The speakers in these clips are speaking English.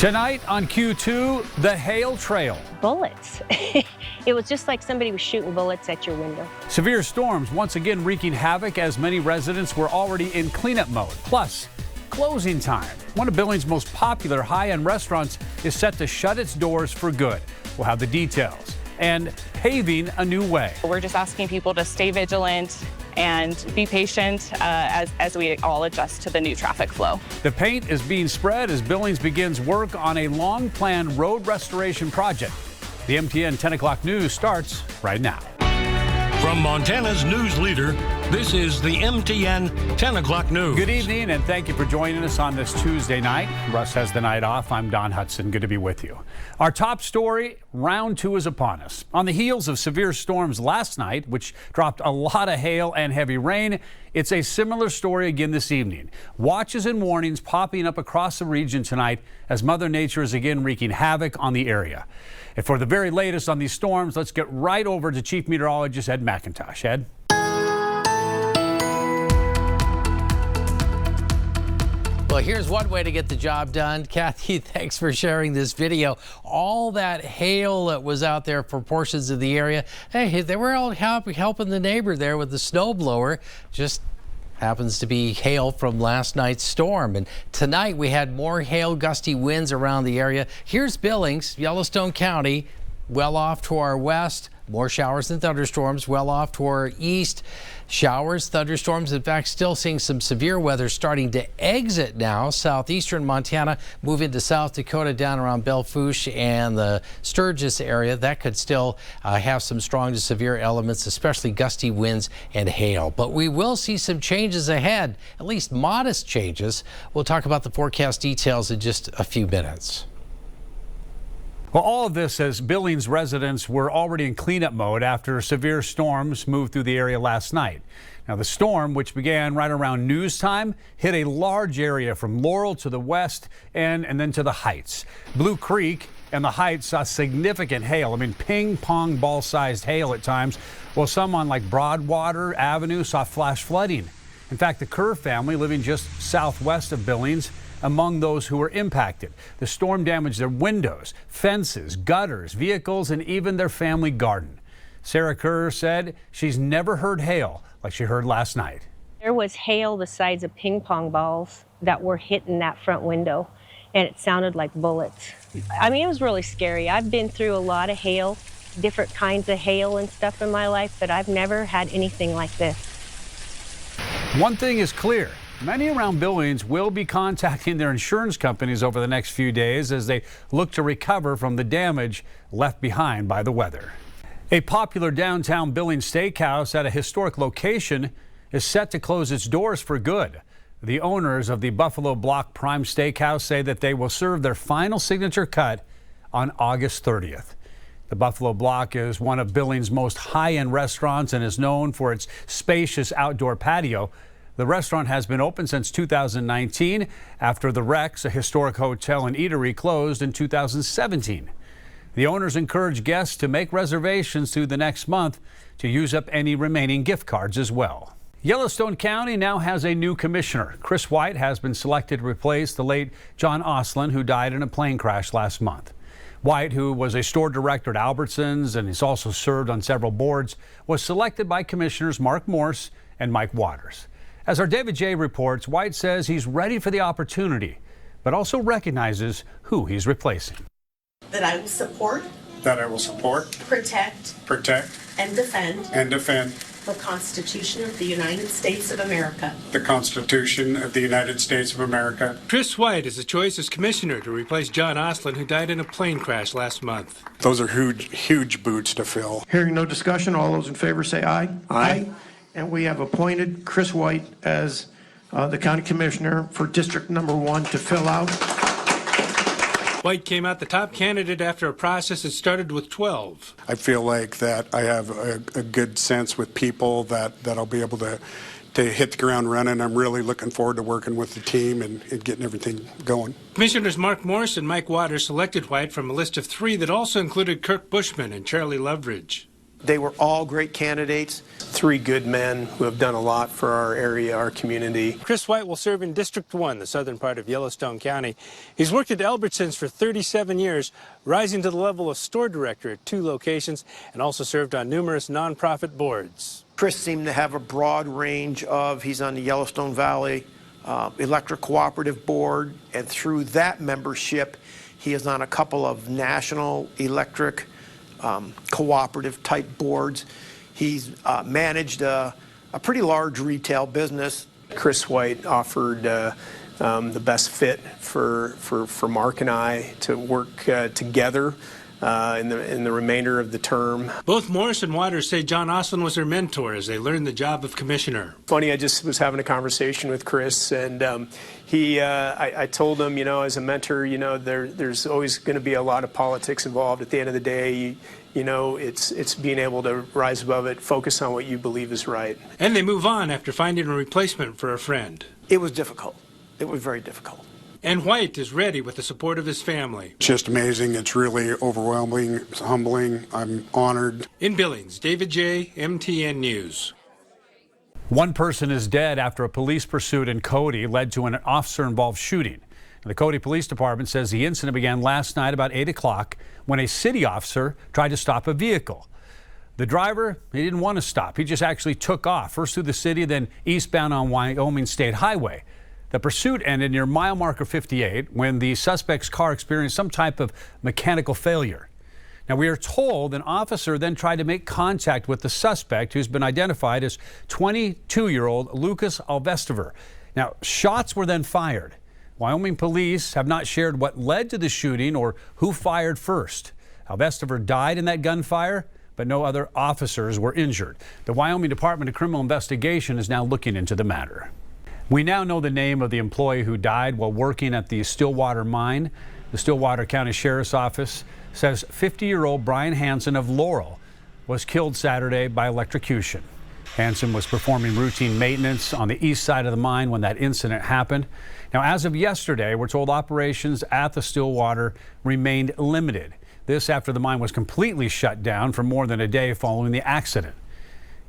Tonight on Q2, the hail trail. Bullets. It was just like somebody was shooting bullets at your window. Severe storms once again wreaking havoc as many residents were already in cleanup mode. Plus, closing time. One of Billings' most popular high-end restaurants is set to shut its doors for good. We'll have the details. And paving a new way. We're just asking people to stay vigilant and be patient as we all adjust to the new traffic flow. The paint is being spread as Billings begins work on a long-planned road restoration project. The MTN 10 o'clock news starts right now. From Montana's news leader, this is the MTN 10 o'clock news. Good evening, and thank you for joining us on this Tuesday night. Russ has the night off. I'm Don Hudson. Good to be with you. Our top story, round two is upon us. On the heels of severe storms last night, which dropped a lot of hail and heavy rain, it's a similar story again this evening. Watches and warnings popping up across the region tonight as Mother Nature is again wreaking havoc on the area. And for the very latest on these storms, let's get right over to Chief Meteorologist Ed McIntosh. Ed? Well, here's one way to get the job done. Kathy, thanks for sharing this video. All that hail that was out there for portions of the area, hey, they were all helping the neighbor there with the snowblower. Just happens to be hail from last night's storm. And tonight we had more hail, gusty winds around the area. Here's Billings, Yellowstone County, well off to our west. More showers and thunderstorms well off to our east. Showers, thunderstorms, in fact, still seeing some severe weather starting to exit now. Southeastern Montana, move into South Dakota down around Belle Fourche and the Sturgis area. That could still have some strong to severe elements, especially gusty winds and hail. But we will see some changes ahead, at least modest changes. We'll talk about the forecast details in just a few minutes. Well, all of this as Billings residents were already in cleanup mode after severe storms moved through the area last night. Now, the storm, which began right around news time, hit a large area from Laurel to the west and then to the Heights. Blue Creek and the Heights saw significant hail. I mean, ping pong ball sized hail at times. Well, some on like Broadwater Avenue saw flash flooding. In fact, the Kerr family living just southwest of Billings among those who were impacted. The storm damaged their windows, fences, gutters, vehicles, and even their family garden. Sarah Kerr said she's never heard hail like she heard last night. There was hail the size of ping pong balls that were hitting that front window, and it sounded like bullets. I mean, it was really scary. I've been through a lot of hail, different kinds of hail and stuff in my life, but I've never had anything like this. One thing is clear. Many around Billings will be contacting their insurance companies over the next few days as they look to recover from the damage left behind by the weather. A popular downtown Billings steakhouse at a historic location is set to close its doors for good. The owners of the Buffalo Block Prime Steakhouse say that they will serve their final signature cut on August 30th. The Buffalo Block is one of Billings' most high-end restaurants and is known for its spacious outdoor patio. The restaurant has been open since 2019 after the Rex, a historic hotel and eatery, closed in 2017. The owners encourage guests to make reservations through the next month to use up any remaining gift cards as well. Yellowstone County now has a new commissioner. Chris White has been selected to replace the late John Oslin, who died in a plane crash last month. White, who was a store director at Albertsons and has also served on several boards, was selected by Commissioners Mark Morse and Mike Waters. As our David J. reports, White says he's ready for the opportunity, but also recognizes who he's replacing. That I will support. That I will support. Protect. And defend. The Constitution of the United States of America. The Constitution of the United States of America. Chris White is the choice as commissioner to replace John Oslin, who died in a plane crash last month. Those are huge boots to fill. Hearing no discussion, all those in favor say aye. Aye. And we have appointed Chris White as the county commissioner for District Number 1 to fill out. White came out the top candidate after a process that started with 12. I feel like that I have a good sense with people that I'll be able to hit the ground running. I'm really looking forward to working with the team and getting everything going. Commissioners Mark Morse and Mike Waters selected White from a list of 3 that also included Kirk Bushman and Charlie Loveridge. They were all great candidates. 3 good men who have done a lot for our area, our community. Chris White will serve in District 1, the southern part of Yellowstone County. He's worked at Albertsons for 37 years, rising to the level of store director at 2 locations, and also served on numerous nonprofit boards. Chris seemed to have a broad range he's on the Yellowstone Valley Electric Cooperative Board, and through that membership, he is on a couple of national electric cooperative type boards. He's managed a pretty large retail business. Chris White offered the best fit for Mark and I to work together in the remainder of the term. Both Morris and Waters say John Ostlund was their mentor as they learned the job of commissioner. Funny, I just was having a conversation with Chris, and I told him, as a mentor, there's always going to be a lot of politics involved. At the end of the day, it's being able to rise above it, focus on what you believe is right. And they move on after finding a replacement for a friend. It was difficult. It was very difficult. And White is ready with the support of his family. It's just amazing. It's really overwhelming. It's humbling. I'm honored. In Billings, David J., MTN News. One person is dead after a police pursuit in Cody led to an officer-involved shooting. The Cody Police Department says the incident began last night about 8 o'clock when a city officer tried to stop a vehicle. The driver, he didn't want to stop. He just actually took off, first through the city, then eastbound on Wyoming State Highway. The pursuit ended near mile marker 58 when the suspect's car experienced some type of mechanical failure. Now, we are told an officer then tried to make contact with the suspect, who's been identified as 22-year-old Lucas Alvestiver. Now, shots were then fired. Wyoming police have not shared what led to the shooting or who fired first. Alvestiver died in that gunfire, but no other officers were injured. The Wyoming Department of Criminal Investigation is now looking into the matter. We now know the name of the employee who died while working at the Stillwater mine. The Stillwater County Sheriff's Office says 50-year-old Brian Hansen of Laurel was killed Saturday by electrocution. Hansen was performing routine maintenance on the east side of the mine when that incident happened. Now, as of yesterday, we're told operations at the Stillwater remained limited. This after the mine was completely shut down for more than a day following the accident.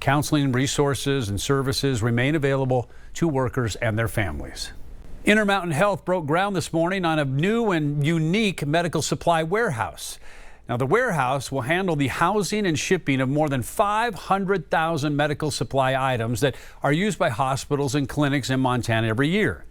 Counseling, resources, and services remain available to workers and their families. Intermountain Health broke ground this morning on a new and unique medical supply warehouse. Now, the warehouse will handle the housing and shipping of more than 500,000 medical supply items that are used by hospitals and clinics in Montana every year.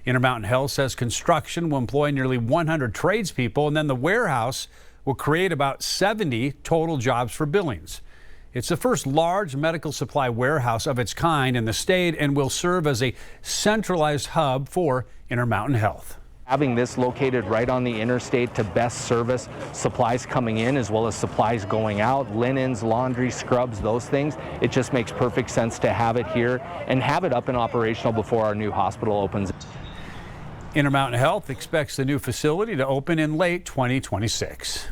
Intermountain Health says construction will employ nearly 100 tradespeople, and then the warehouse will create about 70 total jobs for Billings. It's the first large medical supply warehouse of its kind in the state and will serve as a centralized hub for Intermountain Health. Having this located right on the interstate to best service supplies coming in as well as supplies going out, linens, laundry, scrubs, those things, it just makes perfect sense to have it here and have it up and operational before our new hospital opens. Intermountain Health expects the new facility to open in late 2026.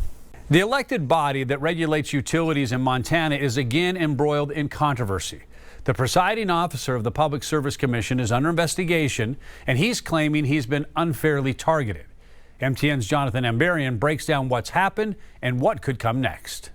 The elected body that regulates utilities in Montana is again embroiled in controversy. The presiding officer of the Public Service Commission is under investigation, and he's claiming he's been unfairly targeted. MTN's Jonathan Ambarian breaks down what's happened and what could come next.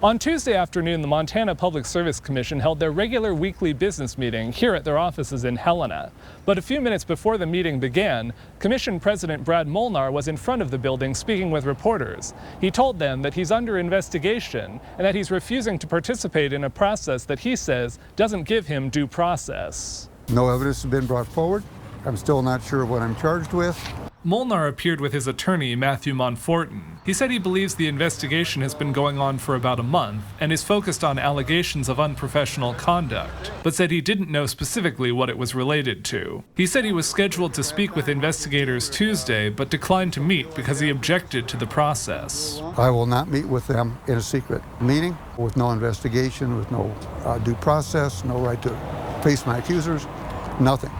On Tuesday afternoon, the Montana Public Service Commission held their regular weekly business meeting here at their offices in Helena. But a few minutes before the meeting began, Commission President Brad Molnar was in front of the building speaking with reporters. He told them that he's under investigation and that he's refusing to participate in a process that he says doesn't give him due process. No evidence has been brought forward. I'm still not sure what I'm charged with. Molnar appeared with his attorney, Matthew Monforton. He said he believes the investigation has been going on for about a month and is focused on allegations of unprofessional conduct, but said he didn't know specifically what it was related to. He said he was scheduled to speak with investigators Tuesday, but declined to meet because he objected to the process. I will not meet with them in a secret meeting with no investigation, with no due process, no right to face my accusers, nothing.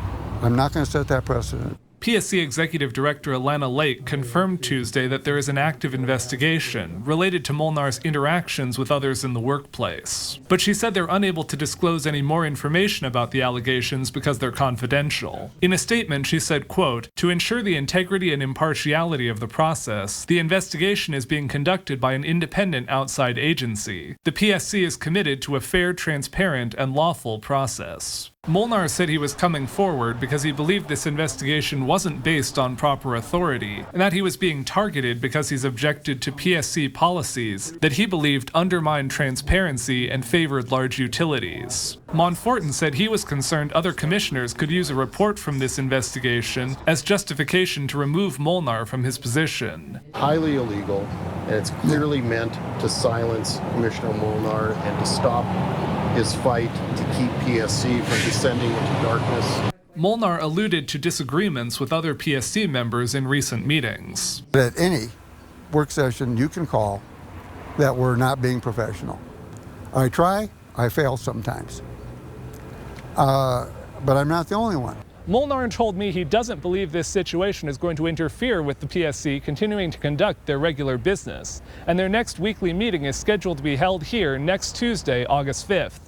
I'm not going to set that precedent. PSC Executive Director Alana Lake confirmed Tuesday that there is an active investigation related to Molnar's interactions with others in the workplace. But she said they're unable to disclose any more information about the allegations because they're confidential. In a statement, she said, quote, "To ensure the integrity and impartiality of the process, the investigation is being conducted by an independent outside agency. The PSC is committed to a fair, transparent, and lawful process." Molnar said he was coming forward because he believed this investigation wasn't based on proper authority, and that he was being targeted because he's objected to PSC policies that he believed undermined transparency and favored large utilities. Monforton said he was concerned other commissioners could use a report from this investigation as justification to remove Molnar from his position. Highly illegal, and it's clearly meant to silence Commissioner Molnar and to stop his fight to keep PSC from descending into darkness. Molnar alluded to disagreements with other PSC members in recent meetings. At any work session you can call that we're not being professional. I try, I fail sometimes. But I'm not the only one. Molnar told me he doesn't believe this situation is going to interfere with the PSC continuing to conduct their regular business, and their next weekly meeting is scheduled to be held here next Tuesday, August 5th.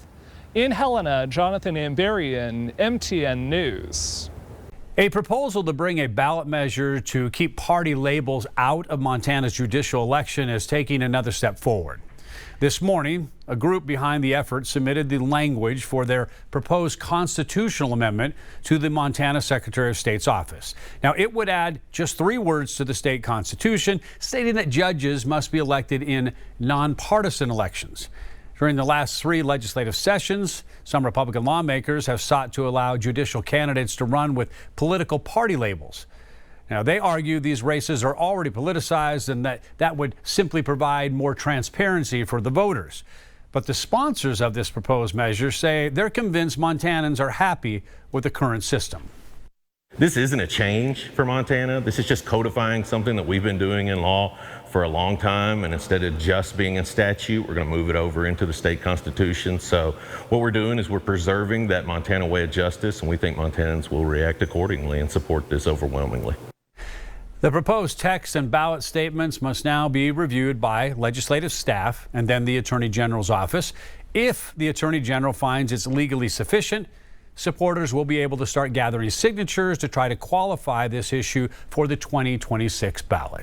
In Helena, Jonathan Amberian, MTN News. A proposal to bring a ballot measure to keep party labels out of Montana's judicial election is taking another step forward. This morning, a group behind the effort submitted the language for their proposed constitutional amendment to the Montana Secretary of State's office. Now, it would add just 3 words to the state constitution, stating that judges must be elected in nonpartisan elections. During the last 3 legislative sessions, some Republican lawmakers have sought to allow judicial candidates to run with political party labels. Now, they argue these races are already politicized and that would simply provide more transparency for the voters. But the sponsors of this proposed measure say they're convinced Montanans are happy with the current system. This isn't a change for Montana. This is just codifying something that we've been doing in law for a long time, and instead of just being in statute, we're going to move it over into the state constitution. So what we're doing is we're preserving that Montana way of justice, and we think Montanans will react accordingly and support this overwhelmingly. The proposed text and ballot statements must now be reviewed by legislative staff and then the Attorney General's office. If the Attorney General finds it's legally sufficient, supporters will be able to start gathering signatures to try to qualify this issue for the 2026 ballot.